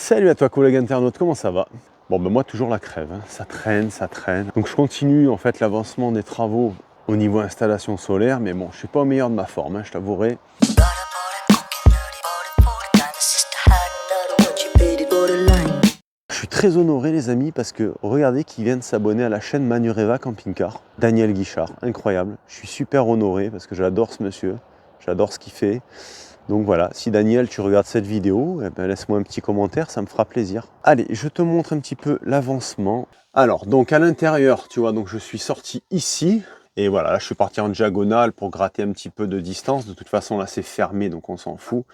Salut à toi collègue internaute, comment ça va? Bon ben moi toujours la crève, hein. Ça traîne, ça traîne. Donc je continue en fait l'avancement des travaux au niveau installation solaire, mais bon je suis pas au meilleur de ma forme, hein, je t'avouerai. Je suis très honoré les amis parce que regardez qui viennent s'abonner à la chaîne Manureva Camping Car, Daniel Guichard, incroyable. Je suis super honoré parce que j'adore ce monsieur, j'adore ce qu'il fait. Donc voilà, si Daniel tu regardes cette vidéo, eh ben, laisse-moi un petit commentaire, ça me fera plaisir. Allez, je te montre un petit peu l'avancement. Alors donc à l'intérieur, tu vois, donc je suis sorti ici. Et voilà, là je suis parti en diagonale pour gratter un petit peu de distance. De toute façon là c'est fermé donc on s'en fout.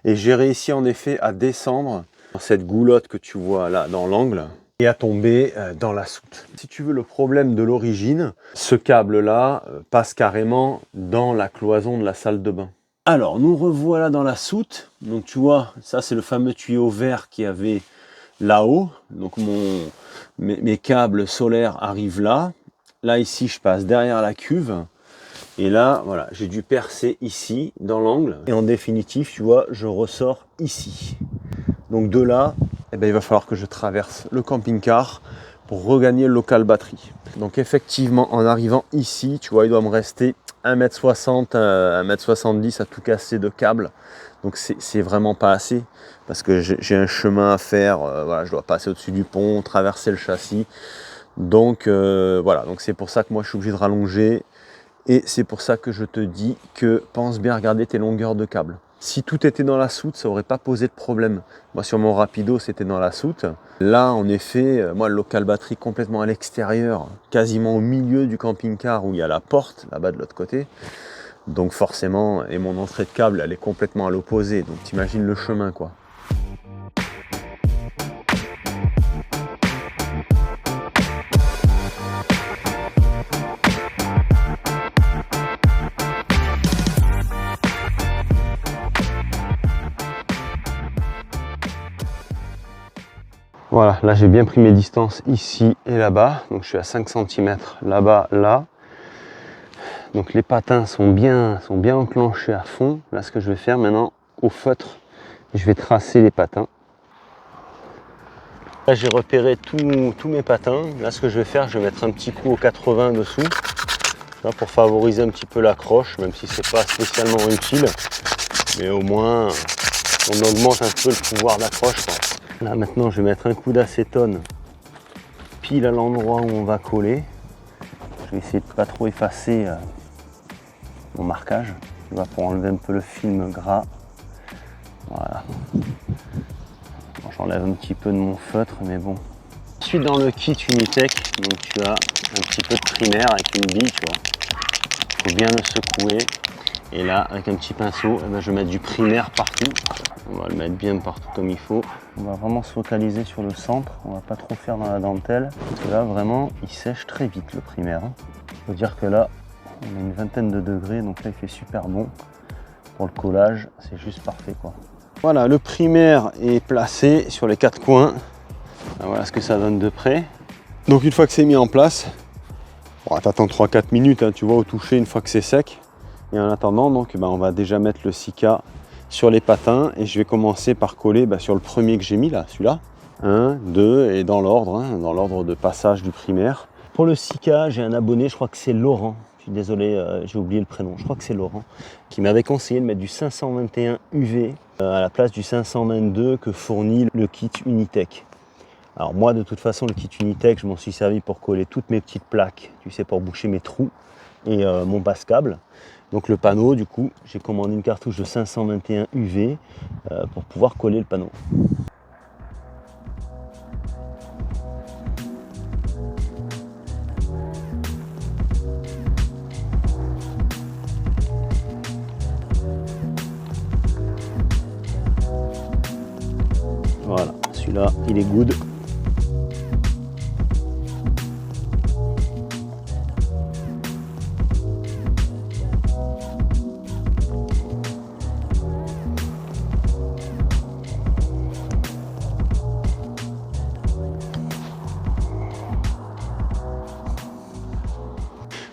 Et j'ai réussi en effet à descendre dans cette goulotte que tu vois là dans l'angle et à tomber dans la soute. Si tu veux le problème de l'origine, ce câble là passe carrément dans la cloison de la salle de bain. Alors nous revoilà dans la soute. Donc tu vois, ça c'est le fameux tuyau vert qui avait là-haut. Donc mes câbles solaires arrivent là. Là ici je passe derrière la cuve. Et là voilà, j'ai dû percer ici dans l'angle. Et en définitive tu vois, je ressors ici. Donc de là, eh ben, il va falloir que je traverse le camping-car pour regagner le local batterie. Donc effectivement en arrivant ici, tu vois, il doit me rester 1m60, 1m70 à tout casser de câbles. Donc c'est vraiment pas assez parce que j'ai un chemin à faire. Voilà, je dois passer au-dessus du pont, traverser le châssis. Donc voilà, donc c'est pour ça que moi je suis obligé de rallonger. Et c'est pour ça que je te dis que pense bien regarder tes longueurs de câbles. Si tout était dans la soute, ça n'aurait pas posé de problème. Moi sur mon rapido, c'était dans la soute. Là, en effet, moi le local batterie complètement à l'extérieur, quasiment au milieu du camping-car où il y a la porte, là-bas de l'autre côté. Donc forcément, et mon entrée de câble, elle est complètement à l'opposé. Donc t'imagines le chemin quoi. Voilà, là j'ai bien pris mes distances ici et là-bas. Donc je suis à 5 cm là-bas, là. Donc les patins sont bien enclenchés à fond. Là ce que je vais faire maintenant, au feutre, je vais tracer les patins. Là j'ai repéré tous mes patins. Là ce que je vais faire, je vais mettre un petit coup au 80 dessous. Là, pour favoriser un petit peu l'accroche, même si c'est pas spécialement utile. Mais au moins, on augmente un peu le pouvoir d'accroche. Là maintenant je vais mettre un coup d'acétone pile à l'endroit où on va coller. Je vais essayer de pas trop effacer mon marquage, tu vois, pour enlever un peu le film gras. Voilà. Bon, j'enlève un petit peu de mon feutre, mais bon. Ensuite dans le kit Unitech, donc tu as un petit peu de primaire avec une bille, tu vois. Il faut bien le secouer. Et là, avec un petit pinceau, eh ben, je vais mettre du primaire partout. On va le mettre bien partout comme il faut. On va vraiment se focaliser sur le centre. On va pas trop faire dans la dentelle. Parce que là, vraiment, il sèche très vite le primaire. Il faut dire que là, on a une vingtaine de degrés. Donc là, il fait super bon. Pour le collage, c'est juste parfait, quoi. Voilà, le primaire est placé sur les 4 coins. Voilà ce que ça donne de près. Donc une fois que c'est mis en place, bon, t'attends 3-4 minutes, hein, tu vois, au toucher, une fois que c'est sec. Et en attendant, donc, on va déjà mettre le Sika sur les patins et je vais commencer par coller sur le premier que j'ai mis là, celui-là. 1, 2 et dans l'ordre de passage du primaire. Pour le Sika, j'ai un abonné, je crois que c'est Laurent. Je suis désolé, j'ai oublié le prénom. Je crois que c'est Laurent qui m'avait conseillé de mettre du 521 UV à la place du 522 que fournit le kit Unitech. Alors moi, de toute façon, le kit Unitech, je m'en suis servi pour coller toutes mes petites plaques, tu sais, pour boucher mes trous et mon passe-câble. Donc le panneau, du coup, j'ai commandé une cartouche de 521 UV pour pouvoir coller le panneau. Voilà, celui-là, il est good.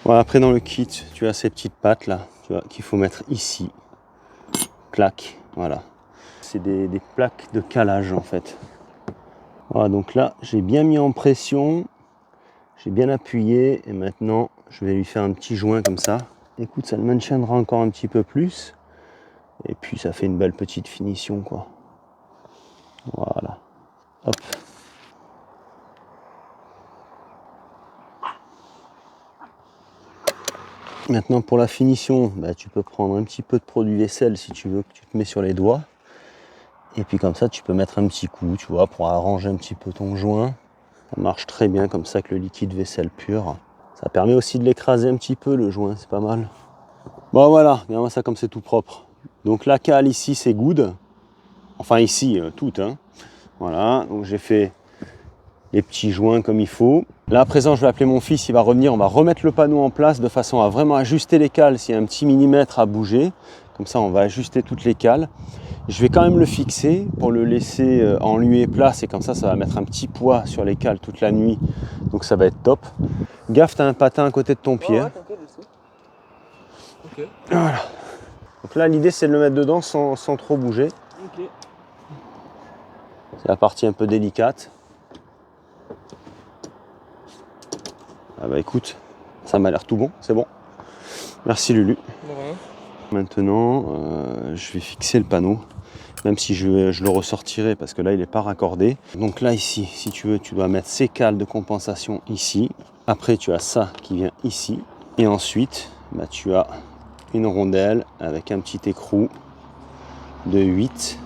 Voilà, après dans le kit, tu as ces petites pattes là, tu vois, qu'il faut mettre ici. Clac, voilà. C'est des plaques de calage en fait. Voilà, donc là, j'ai bien mis en pression, j'ai bien appuyé et maintenant, je vais lui faire un petit joint comme ça. Écoute, ça le maintiendra encore un petit peu plus et puis ça fait une belle petite finition, quoi. Voilà. Hop. Maintenant pour la finition, bah, tu peux prendre un petit peu de produit vaisselle si tu veux, que tu te mets sur les doigts. Et puis comme ça tu peux mettre un petit coup, tu vois, pour arranger un petit peu ton joint. Ça marche très bien comme ça avec le liquide vaisselle pur. Ça permet aussi de l'écraser un petit peu le joint, c'est pas mal. Bon voilà, regarde ça comme c'est tout propre. Donc la cale ici c'est good. Enfin ici, toute, hein. Voilà, donc j'ai fait les petits joints comme il faut. Là à présent je vais appeler mon fils, il va revenir, on va remettre le panneau en place de façon à vraiment ajuster les cales s'il y a un petit millimètre à bouger. Comme ça on va ajuster toutes les cales. Je vais quand même le fixer pour le laisser en lieu et place et comme ça va mettre un petit poids sur les cales toute la nuit. Donc ça va être top. Gaffe, tu as un patin à côté de ton pied. Ouais, t'inquiète, je sais. Ok. Voilà. Donc là l'idée c'est de le mettre dedans sans trop bouger. Ok. C'est la partie un peu délicate. Ah bah écoute, ça m'a l'air tout bon, c'est bon. Merci Lulu. De rien. Maintenant, je vais fixer le panneau, même si je le ressortirai parce que là il n'est pas raccordé. Donc là ici, si tu veux, tu dois mettre ces cales de compensation ici. Après tu as ça qui vient ici. Et ensuite, bah, tu as une rondelle avec un petit écrou de 8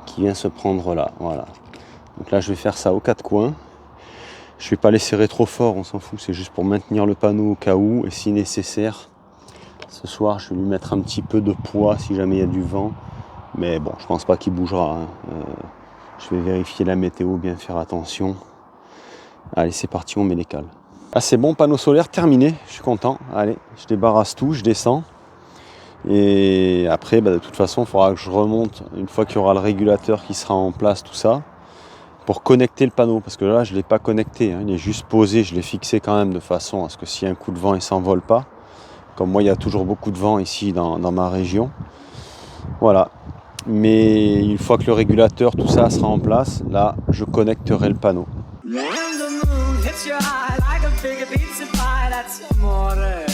qui vient se prendre là. Voilà. Donc là je vais faire ça aux quatre coins. Je ne vais pas les serrer trop fort, on s'en fout, c'est juste pour maintenir le panneau au cas où. Et si nécessaire, ce soir je vais lui mettre un petit peu de poids si jamais il y a du vent. Mais bon, je pense pas qu'il bougera. Hein. Je vais vérifier la météo, bien faire attention. Allez, c'est parti, on met les cales. Ah, c'est bon, panneau solaire terminé, je suis content. Allez, je débarrasse tout, je descends. Et après, bah, de toute façon, il faudra que je remonte une fois qu'il y aura le régulateur qui sera en place, tout ça, pour connecter le panneau. Parce que là, je ne l'ai pas connecté, hein. Il est juste posé, je l'ai fixé quand même de façon à ce que s'il y a un coup de vent, il ne s'envole pas. Comme moi, il y a toujours beaucoup de vent ici dans ma région. Voilà. Mais une fois que le régulateur, tout ça sera en place, là, je connecterai le panneau. When the moon hits your eye like a big pizza pie, that's amore.